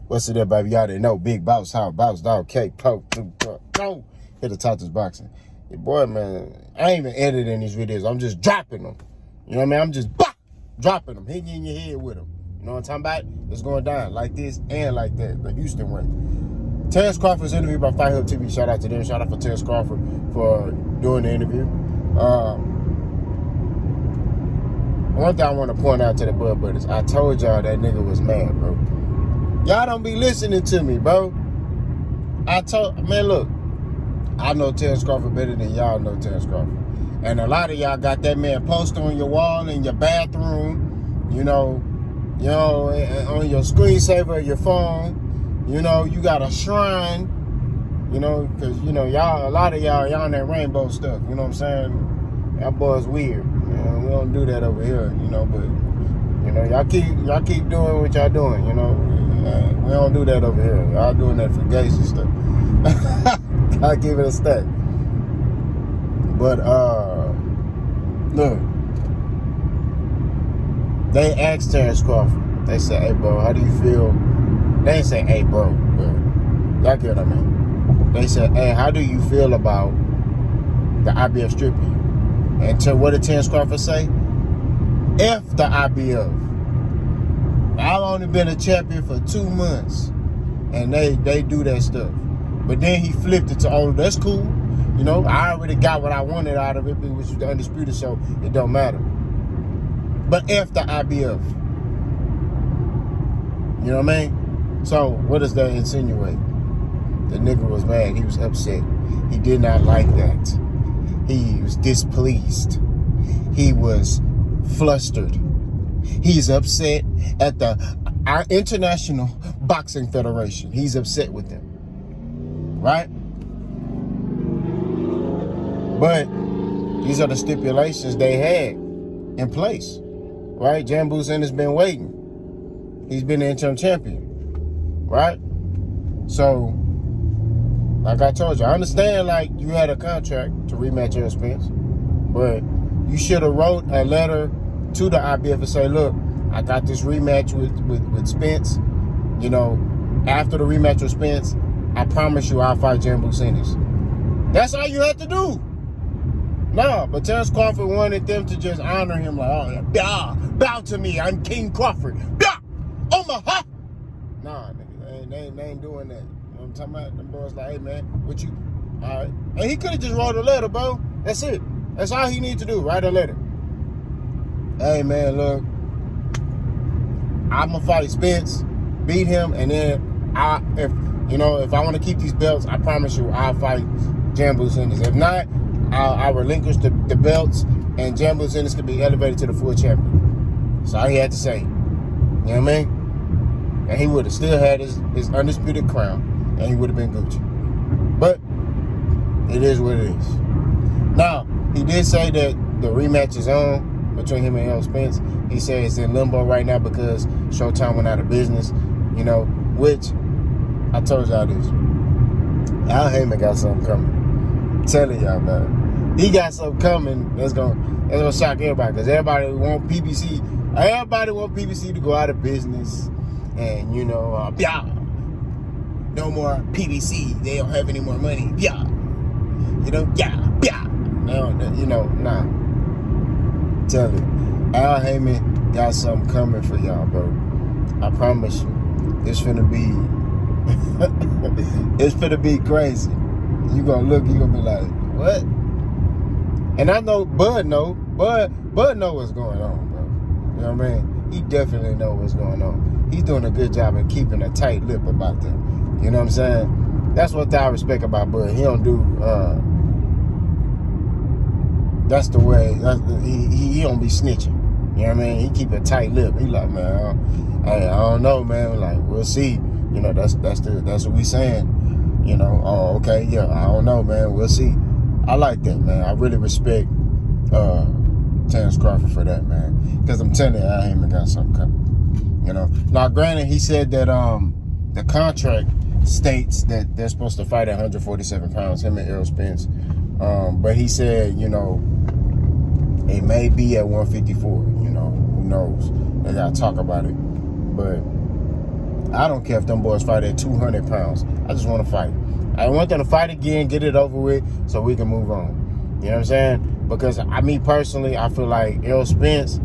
What's it up, baby? Y'all didn't know. Big Boss, how Boss Dog, K, Poke, go. Hit the top this boxing. Your boy, man, I ain't even editing these videos. I'm just dropping them. You know what I mean? I'm just dropping them, hitting you in your head with them. You know what I'm talking about? It's going down like this and like that, the Houston way. Terence Crawford's interviewed by Fight Hub TV. Shout out to them. Shout out for Terence Crawford for doing the interview. One thing I want to point out to the Bud Brothers, I told y'all that nigga was mad, bro. Y'all don't be listening to me, bro. Man, look, I know Terence Crawford better than y'all know Terence Crawford. And a lot of y'all got that man posted on your wall in your bathroom, you know, on your screensaver of your phone. You know, you got a shrine, you know, because, you know, a lot of y'all on that rainbow stuff, you know what I'm saying? That boy's weird. You know, we don't do that over here, you know, but, you know, y'all keep doing what y'all doing, you know. We don't do that over here. Y'all doing that for gays and stuff. I give it a stack. But look, they asked Terence Crawford. They said, "Hey, bro, how do you feel?" They didn't say, "Hey, bro," but y'all get what I mean. They said, "Hey, how do you feel about the IBF stripping you?" And what did Terence Crawford say? F the IBF. I've only been a champion for 2 months, and they do that stuff. But then he flipped it to, "Oh, that's cool. You know, I already got what I wanted out of it, which was the undisputed, so it don't matter." But F the IBF. You know what I mean? So what does that insinuate? The nigga was mad. He was upset. He did not like that. He was displeased. He was flustered. He's upset at our International Boxing Federation. He's upset with them. Right? But these are the stipulations they had in place. Right? Jambu Sinner's been waiting. He's been the interim champion. Right? So, like I told you, I understand like you had a contract to rematch Errol Spence, but you should have wrote a letter to the IBF and say, "Look, I got this rematch with Spence. You know, after the rematch with Spence, I promise you I'll fight Jambu Sinner." That's all you had to do. No, but Terence Crawford wanted them to just honor him like, "Oh, bow to me, I'm King Crawford. Omaha." Nah, nigga, they ain't doing that. You know what I'm talking about? Them boys like, "Hey, man, what you..." All right. And he could have just wrote a letter, bro. That's it. That's all he needs to do, write a letter. "Hey, man, look, I'm going to fight Spence, beat him, and then if I want to keep these belts, I promise you I'll fight Jambu Sinner. If not, I'll relinquish the belts, and Jambu Sinner can be elevated to the full champion." That's all he had to say. You know what I mean? And he would have still had his undisputed crown, and he would have been Gucci. But it is what it is. Now, he did say that the rematch is on between him and Errol Spence. He said it's in limbo right now because Showtime went out of business, you know, which I told y'all this. Al Heyman got something coming. I'm telling y'all about it. He got something coming that's gonna shock everybody, because everybody want PBC. Everybody want PBC to go out of business, and you know, no more PBC. They don't have any more money. You know, no, you know, nah. Tell it. Al Heyman got something coming for y'all, bro. I promise you. It's finna be crazy. You gonna look, you gonna be like, "What?" And I know Bud know what's going on, bro. You know what I mean? He definitely know what's going on. He's doing a good job of keeping a tight lip about that. You know what I'm saying? That's what I respect about Bud. He don't do that's the way. He don't be snitching. You know what I mean? He keep a tight lip. He like, "Man, I don't know, man. Like, we'll see." You know, that's what we saying. You know, "Oh, okay, yeah, I don't know, man. We'll see." I like that, man. I really respect Terence Crawford for that, man. Because I'm telling you, Al Heyman got something coming. You know. Now, granted, he said that the contract states that they're supposed to fight at 147 pounds, him and Errol Spence. But he said, you know, it may be at 154. You know, who knows? They gotta talk about it. But I don't care if them boys fight at 200 pounds. I just want to fight. I want them to fight again, get it over with, so we can move on. You know what I'm saying? Because me personally, I feel like Errol Spence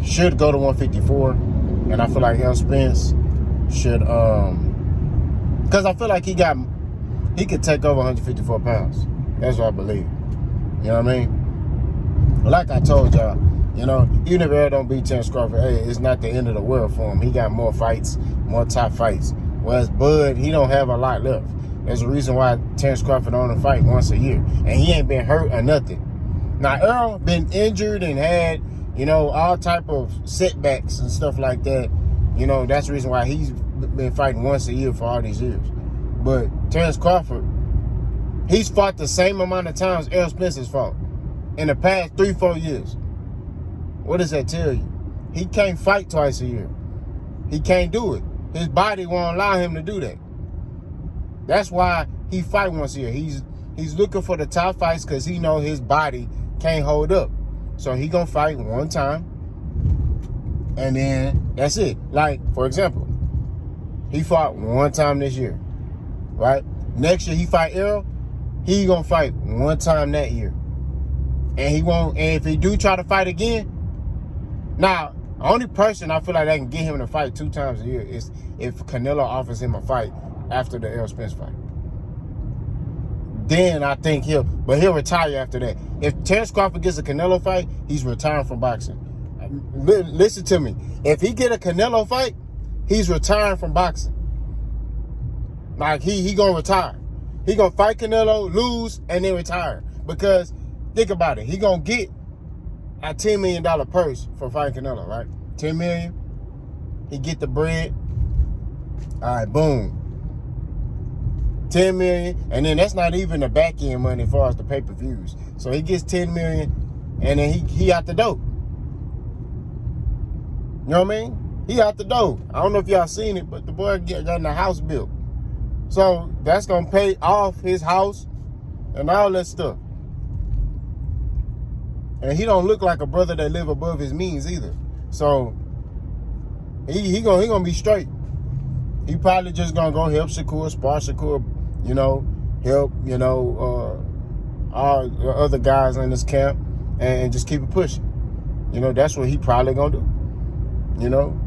should go to 154, and I feel like Errol Spence should, because I feel like he could take over 154 pounds. That's what I believe. You know what I mean? Like I told y'all, you know, even if Errol don't beat Terence Crawford, hey, it's not the end of the world for him. He got more fights, more top fights. Whereas Bud, he don't have a lot left. There's a reason why Terence Crawford only fight once a year. And he ain't been hurt or nothing. Now, Errol been injured and had, you know, all type of setbacks and stuff like that. You know, that's the reason why he's been fighting once a year for all these years. But Terence Crawford, he's fought the same amount of times Errol Spence has fought in the past 3-4 years. What does that tell you? He can't fight twice a year. He can't do it. His body won't allow him to do that. That's why he fight once a year. He's looking for the top fights because he know his body can't hold up. So he gonna fight one time, and then that's it. Like, for example, he fought one time this year, right? Next year he fight Errol, he gonna fight one time that year. And he won't, and if he do try to fight again, now, the only person I feel like that can get him to fight 2 times a year is if Canelo offers him a fight after the Errol Spence fight. Then I think he'll retire after that. If Terence Crawford gets a Canelo fight, he's retiring from boxing. Listen to me. If he get a Canelo fight, he's retiring from boxing. Like, he gonna retire. He gonna fight Canelo, lose, and then retire. Because, think about it. He gonna get a $10 million purse for fighting Canelo, right? $10 million. He get the bread. All right, boom. $10 million, and then that's not even the back end money as far as the pay-per-views. So he gets $10 million, and then he out the door. You know what I mean? He out the door. I don't know if y'all seen it, but the boy got the house built. So that's gonna pay off his house and all that stuff. And he don't look like a brother that live above his means either. So he gonna be straight. He probably just gonna go help Shakur, spar Shakur, you know, help, you know, all the other guys in this camp and just keep it pushing. You know, that's what he probably gonna do. You know,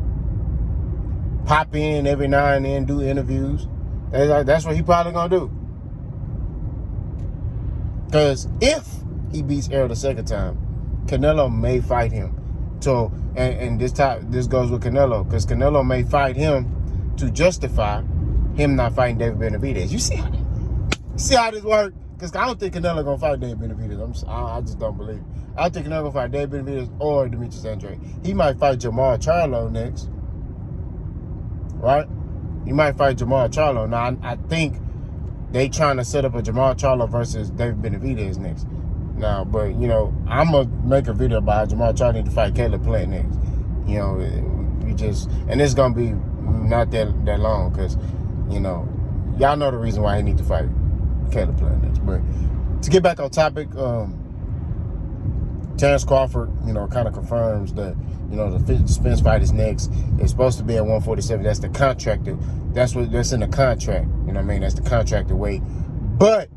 pop in every now and then, do interviews. That's what he probably gonna do. Because if he beats Errol the second time, Canelo may fight him. So, and this goes with Canelo, because Canelo may fight him to justify him not fighting David Benavidez. You see how this works? Because I don't think Canelo gonna fight David Benavidez. I just don't believe it. I don't think Canelo gonna fight David Benavidez or Demetrius Andrade. He might fight Jamal Charlo next, right? He might fight Jamal Charlo. Now, I think they trying to set up a Jamal Charlo versus David Benavidez next. Now, but, you know, I'm going to make a video about how Jamal Charlo need to fight Caleb Plant next. You know, and it's going to be not that long because, you know, y'all know the reason why he need to fight Caleb Plant next. But to get back on topic, Terence Crawford, you know, kind of confirms that, you know, the Spence fight is next. It's supposed to be at 147. That's the contracted. That's in the contract. You know what I mean? That's the contracted weight. But,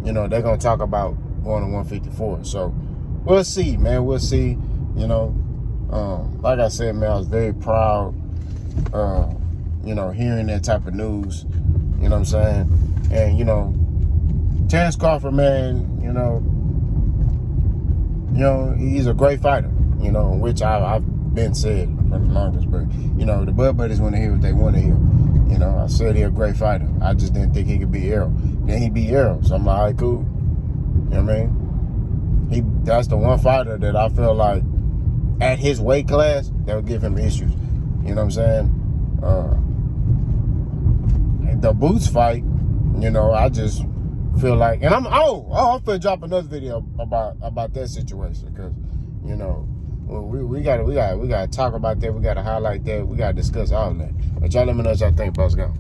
you know, they're going to talk about going to 154. So we'll see, man. We'll see. You know, like I said, man, I was very proud, you know, hearing that type of news. You know what I'm saying? And, you know, Terence Crawford, man, you know, he's a great fighter, you know, which I've been said for the longest. But, you know, the Bud Buddies want to hear what they want to hear. You know, I said he's a great fighter. I just didn't think he could beat Errol. Then he beat Errol. So I'm like, all right, cool. You know what I mean? That's the one fighter that I feel like at his weight class that would give him issues. You know what I'm saying? The Boots fight, you know, I just feel like, and I'm finna drop another video about that situation because, you know, we gotta talk about that. We gotta highlight that. We gotta discuss all that. But y'all let me know what y'all think, boss. Go.